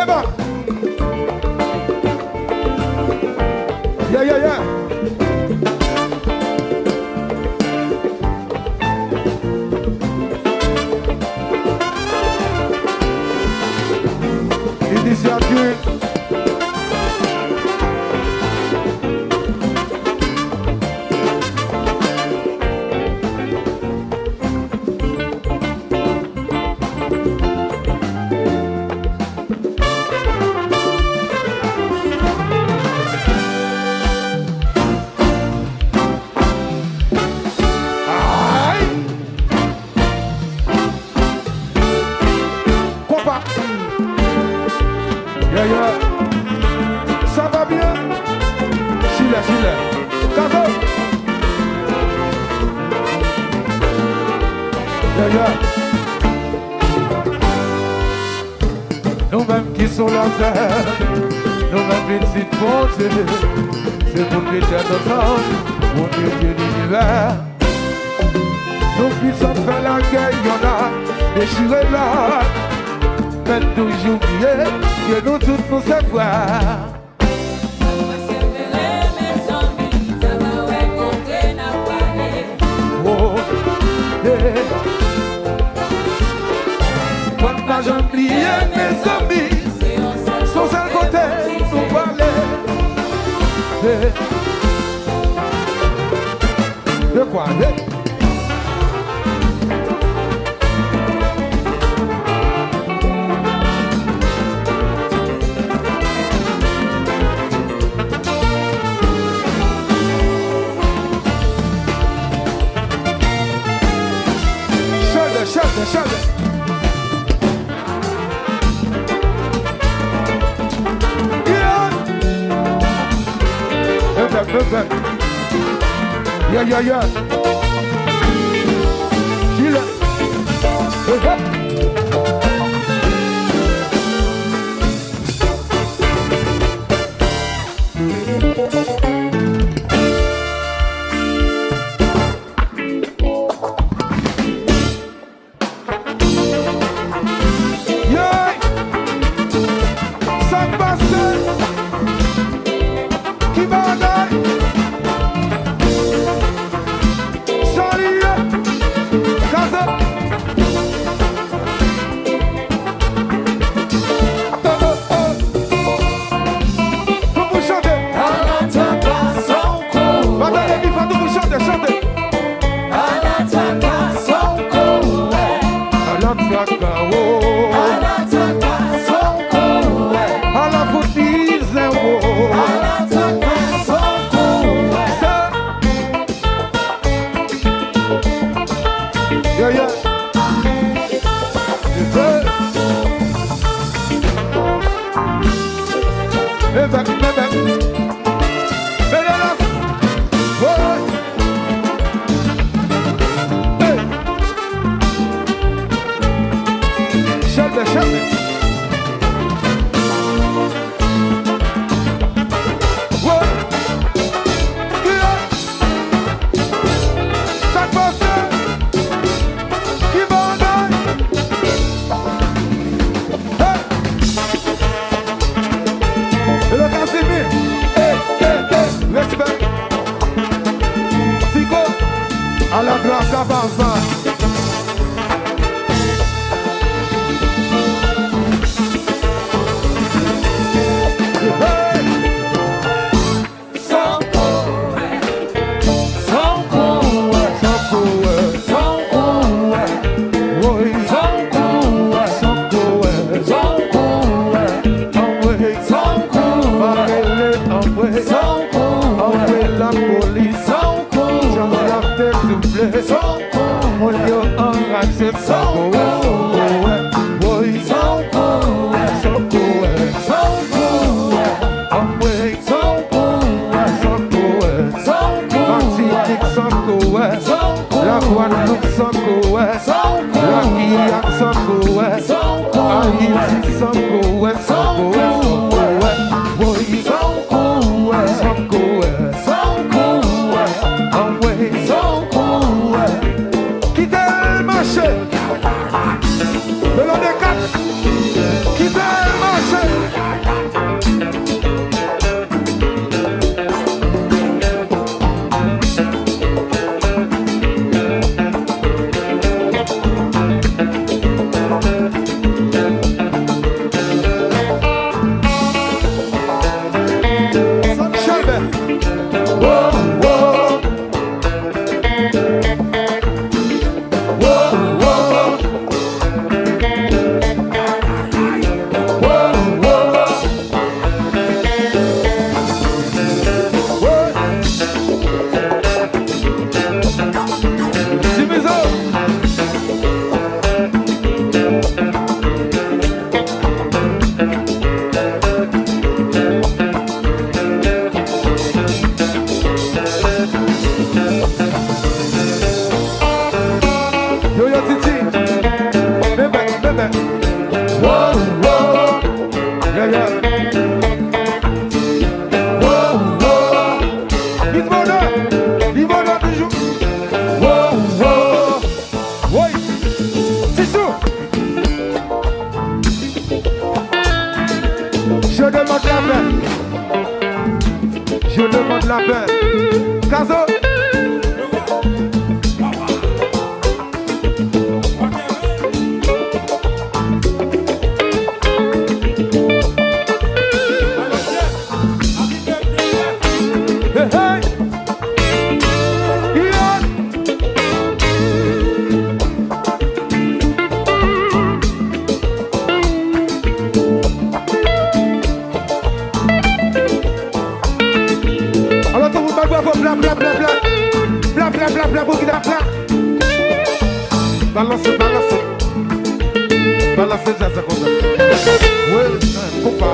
Eh ben. Yeah. Initiative. Ça va bien? Chile. Caso. Nous-mêmes qui sommes la terre, nous-mêmes petites montées, c'est pour nous être ensemble, pour nous aider l'univers. Nous puissions faire la guerre, il y en a déchiré là. Mais toujours oublier que nous tous nous savons voir. Oh, yeah. Quand pas j'oublier mes amis, sur ce côté nous parler. De quoi? Chante. Yeah. Chile. Quittez le marché. demande la paix. Caso. Balance, balance. Balance, já se conta. Compa.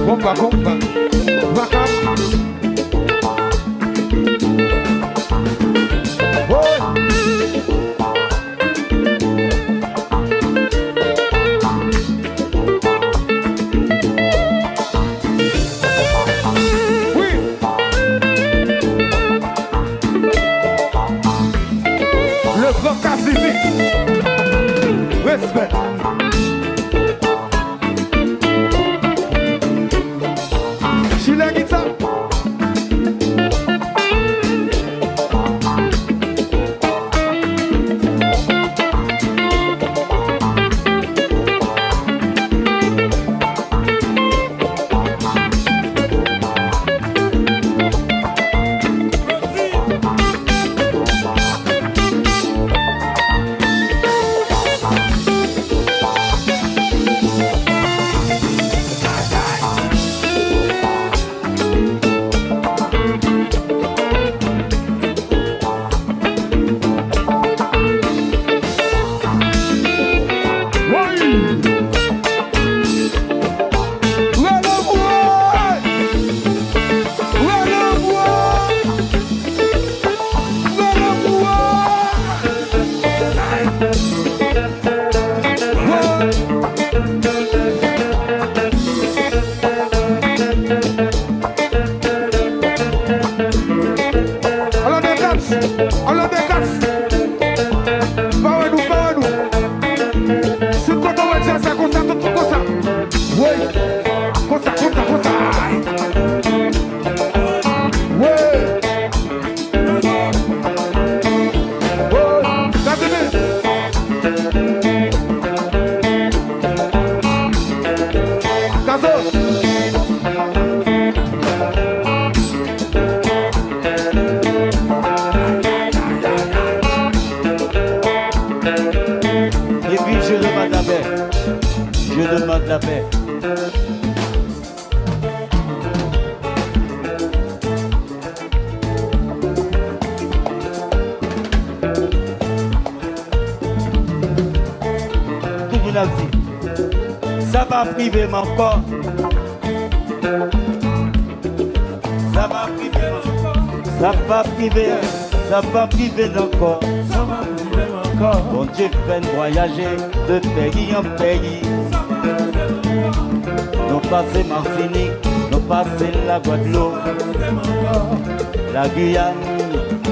Compa, compa. Vaca. Respect. She like it up. Je demande la paix. Tout le monde a dit, ça va priver mon corps. Ça va priver mon corps. Ça va priver mon corps. Bon Dieu fait voyager de pays en pays. Nous passons Martinique, nous passons la Guadeloupe, la Guyane,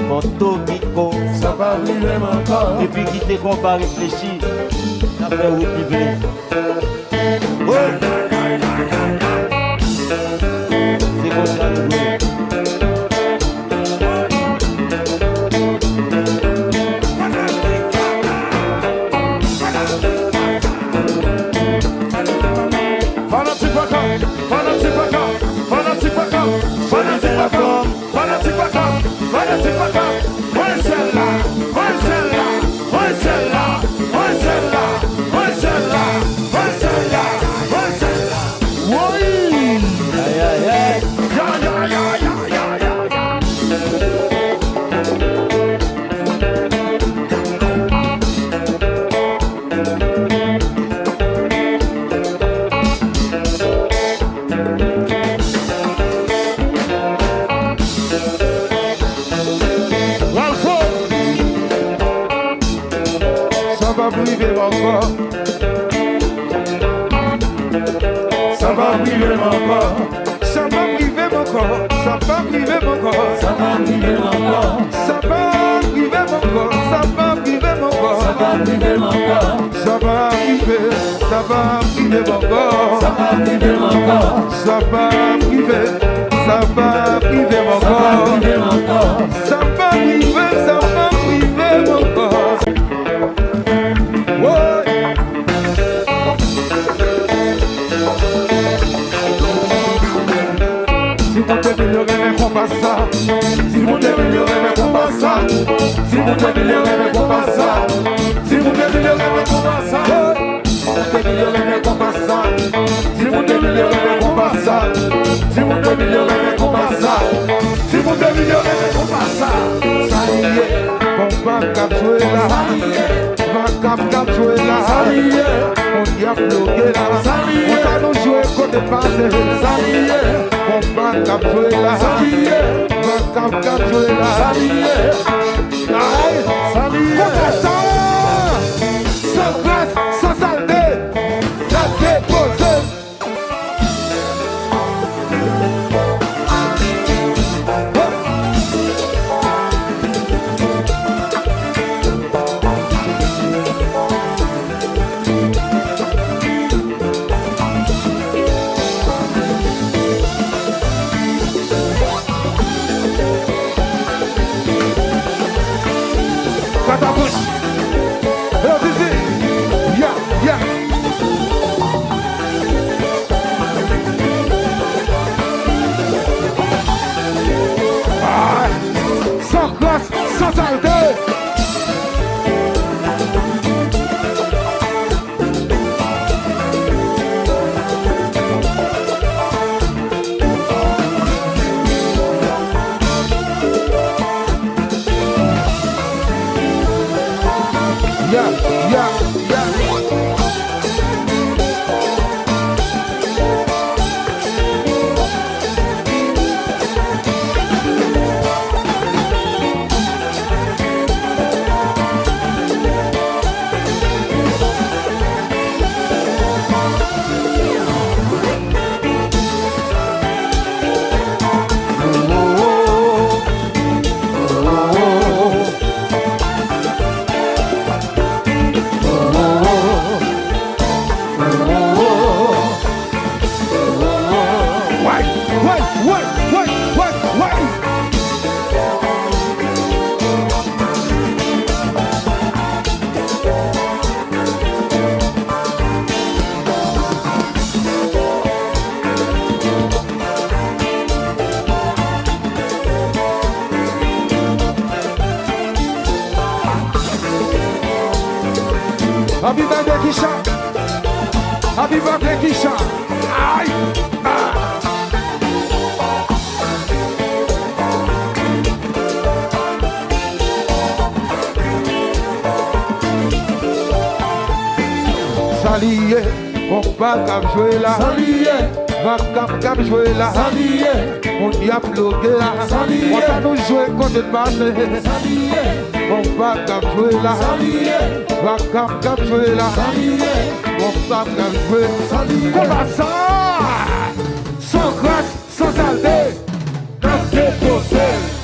Porto Rico. Ça va vivre encore. Et puis quitter qu'on va réfléchir, ça fait où vivre. C'est comme ça nous. Ça va priver mon corps. Ça va priver mon corps. Ça va priver mon corps. Ça va priver mon corps. Ça va priver mon corps. Ça va priver mon corps. Ça va priver mon corps. Ça va priver. Ça va priver mon corps. Ça va priver mon corps. Ça va priver. Ça ça va priver mon corps. Ça va priver mon corps. Ouais. Si vous t'améliorez, mais qu'on passe ça. Si vous t'améliorez, mais qu'on passe ça. Si vous t'améliorez, mais qu'on passe ça. Si vous t'améliorez, mais qu'on passe ça. Si vous t'améliorez, mais qu'on passe ça. Si vous t'améliorez, mais qu'on passe ça. Si vous t'améliorez, mais qu'on passe ça. Si vous t'améliorez, mais qu'on passe ça. Ça y est, on va capturer là. On va capturer là. On y a bloqué là. On va nous jouer côté passé. Ça y est. On va capturer là. On va capturer là. Aïe, contre ça. Sans grâce, sans saleté. La déposée. Sans saleté. Happy birthday, Kisha. Happy birthday, Kisha. Aïe. Salié, on va cap jouer là. Salié, va cap jouer là. Salié, on y a bloqué là. Salié, on va nous jouer contre le passé. Salié, on va cap jouer là. Salié, va cap jouer là. Salié, on va cap jouer. Salié, comment ça? Sans grâce, sans saleté, dans tes possèdes.